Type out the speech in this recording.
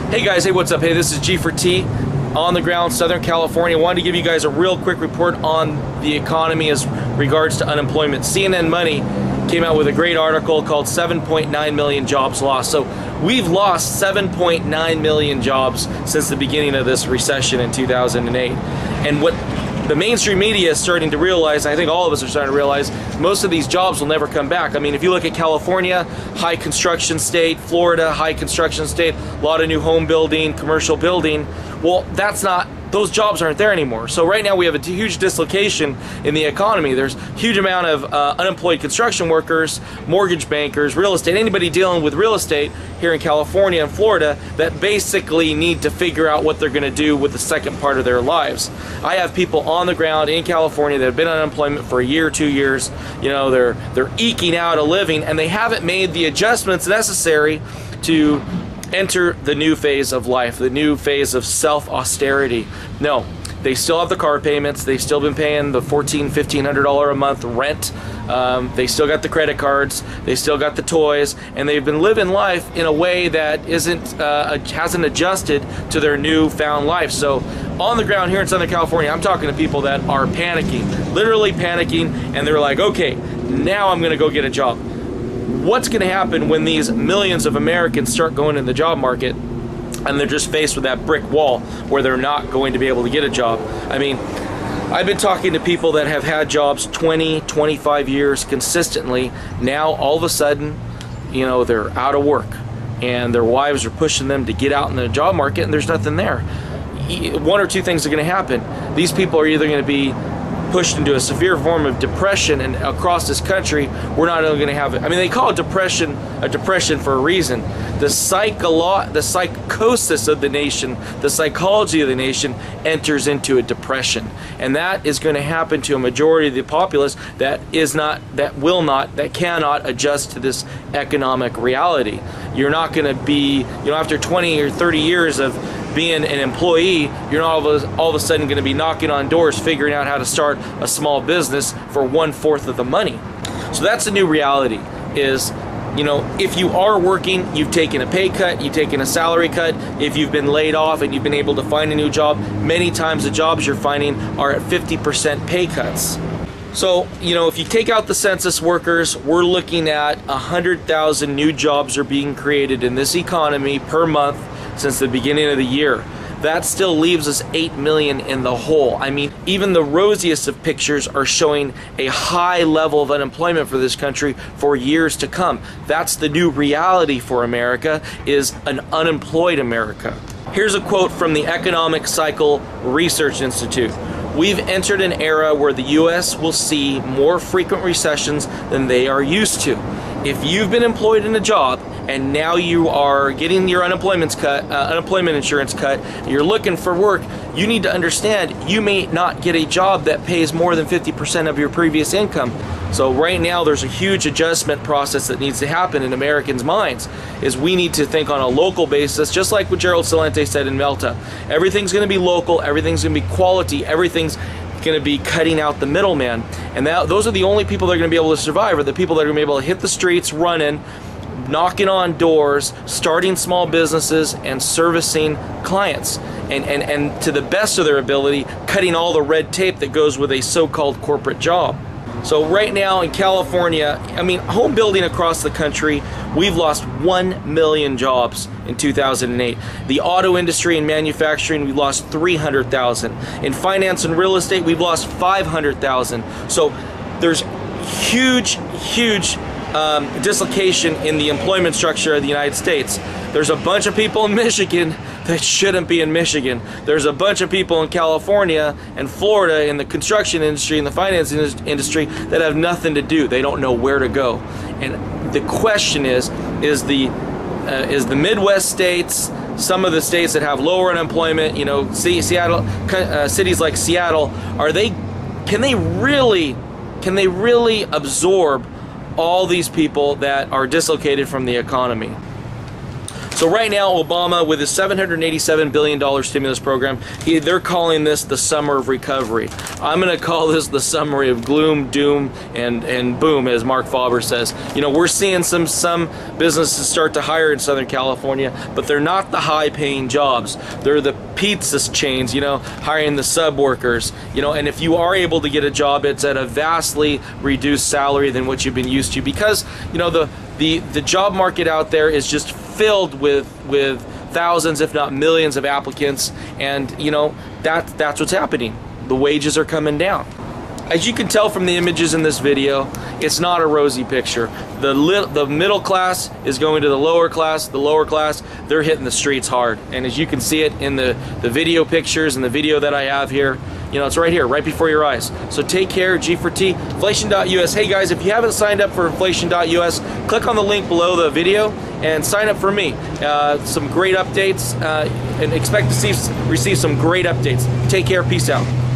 Hey guys, hey, what's up? Hey, this is G for T on the ground, Southern California. Wanted to give you guys a real quick report on the economy as regards to unemployment. CNN Money came out with a great article called 7.9 million jobs lost. So we've lost 7.9 million jobs since the beginning of this recession in 2008. And what the mainstream media is starting to realize, and I think all of us are starting to realize, most of these jobs will never come back. I mean, if you look at California, high construction state, Florida, high construction state, a lot of new home building, commercial building, well, those jobs aren't there anymore. So right now we have a huge dislocation in the economy. There's a huge amount of unemployed construction workers, mortgage bankers, real estate, anybody dealing with real estate here in California and Florida that basically need to figure out what they're going to do with the second part of their lives. I have people on the ground in California that have been on unemployment for a year, 2 years. You know, they're eking out a living and they haven't made the adjustments necessary to enter the new phase of life, the new phase of self-austerity. No, they still have the car payments. They've still been paying the $1,400, $1,500 a month rent. They still got the credit cards. They still got the toys, and they've been living life in a way that hasn't adjusted to their newfound life. So on the ground here in Southern California, I'm talking to people that are panicking, literally panicking, and they're like, okay, now I'm going to go get a job. What's going to happen when these millions of Americans start going in the job market and they're just faced with that brick wall where they're not going to be able to get a job? I mean, I've been talking to people that have had jobs 20, 25 years consistently. Now, all of a sudden, you know, they're out of work and their wives are pushing them to get out in the job market and there's nothing there. One or two things are going to happen. These people are either going to be pushed into a severe form of depression, and across this country we're not only going to have it, I mean, they call it depression a depression for a reason. The psychosis of the nation, the psychology of the nation enters into a depression, and that is going to happen to a majority of the populace that cannot adjust to this economic reality. You're not going to be, you know, after 20 or 30 years of being an employee, you're not all of a sudden going to be knocking on doors figuring out how to start a small business for 1/4 of the money. So that's the new reality is, you know, if you are working, you've taken a pay cut, you've taken a salary cut. If you've been laid off and you've been able to find a new job, many times the jobs you're finding are at 50% pay cuts. So, you know, if you take out the census workers, we're looking at 100,000 new jobs are being created in this economy per month since the beginning of the year. That still leaves us 8 million in the hole. I mean, even the rosiest of pictures are showing a high level of unemployment for this country for years to come. That's the new reality for America, is an unemployed America. Here's a quote from the Economic Cycle Research Institute. We've entered an era where the U.S. will see more frequent recessions than they are used to. If you've been employed in a job and now you are getting your unemployment insurance cut, you're looking for work, you need to understand you may not get a job that pays more than 50% of your previous income. So right now there's a huge adjustment process that needs to happen in Americans' minds, is we need to think on a local basis, just like what Gerald Celente said in Melta. Everything's going to be local, everything's going to be quality, everything's going to be cutting out the middleman. And those are the only people that are going to be able to survive, are the people that are going to be able to hit the streets running, knocking on doors, starting small businesses, and servicing clients. And to the best of their ability, cutting all the red tape that goes with a so-called corporate job. So right now in California, I mean, home building across the country, we've lost 1 million jobs in 2008. The auto industry and manufacturing, we lost 300,000. In finance and real estate, we've lost 500,000. So there's huge dislocation in the employment structure of the United States. There's a bunch of people in Michigan that shouldn't be in Michigan. There's a bunch of people in California and Florida in the construction industry and the finance industry that have nothing to do. They don't know where to go. And the question is the Midwest states, some of the states that have lower unemployment, you know, Seattle, cities like Seattle, can they really absorb all these people that are dislocated from the economy? So right now, Obama, with his $787 billion stimulus program, they're calling this the summer of recovery. I'm going to call this the summer of gloom, doom, and boom, as Mark Faber says. You know, we're seeing some businesses start to hire in Southern California, but they're not the high-paying jobs. They're the pizza chains, you know, hiring the sub workers, you know, and if you are able to get a job, it's at a vastly reduced salary than what you've been used to, because, you know, the job market out there is just filled with thousands, if not millions, of applicants, and you know that's what's happening. The wages are coming down. As you can tell from the images in this video, it's not a rosy picture. The middle class is going to the lower class. The lower class, they're hitting the streets hard. And as you can see it in the video pictures and the video that I have here, you know, it's right here, right before your eyes. So take care, G for T, inflation.us. Hey guys, if you haven't signed up for inflation.us, click on the link below the video and sign up for me. Some great updates, and expect to receive some great updates. Take care, peace out.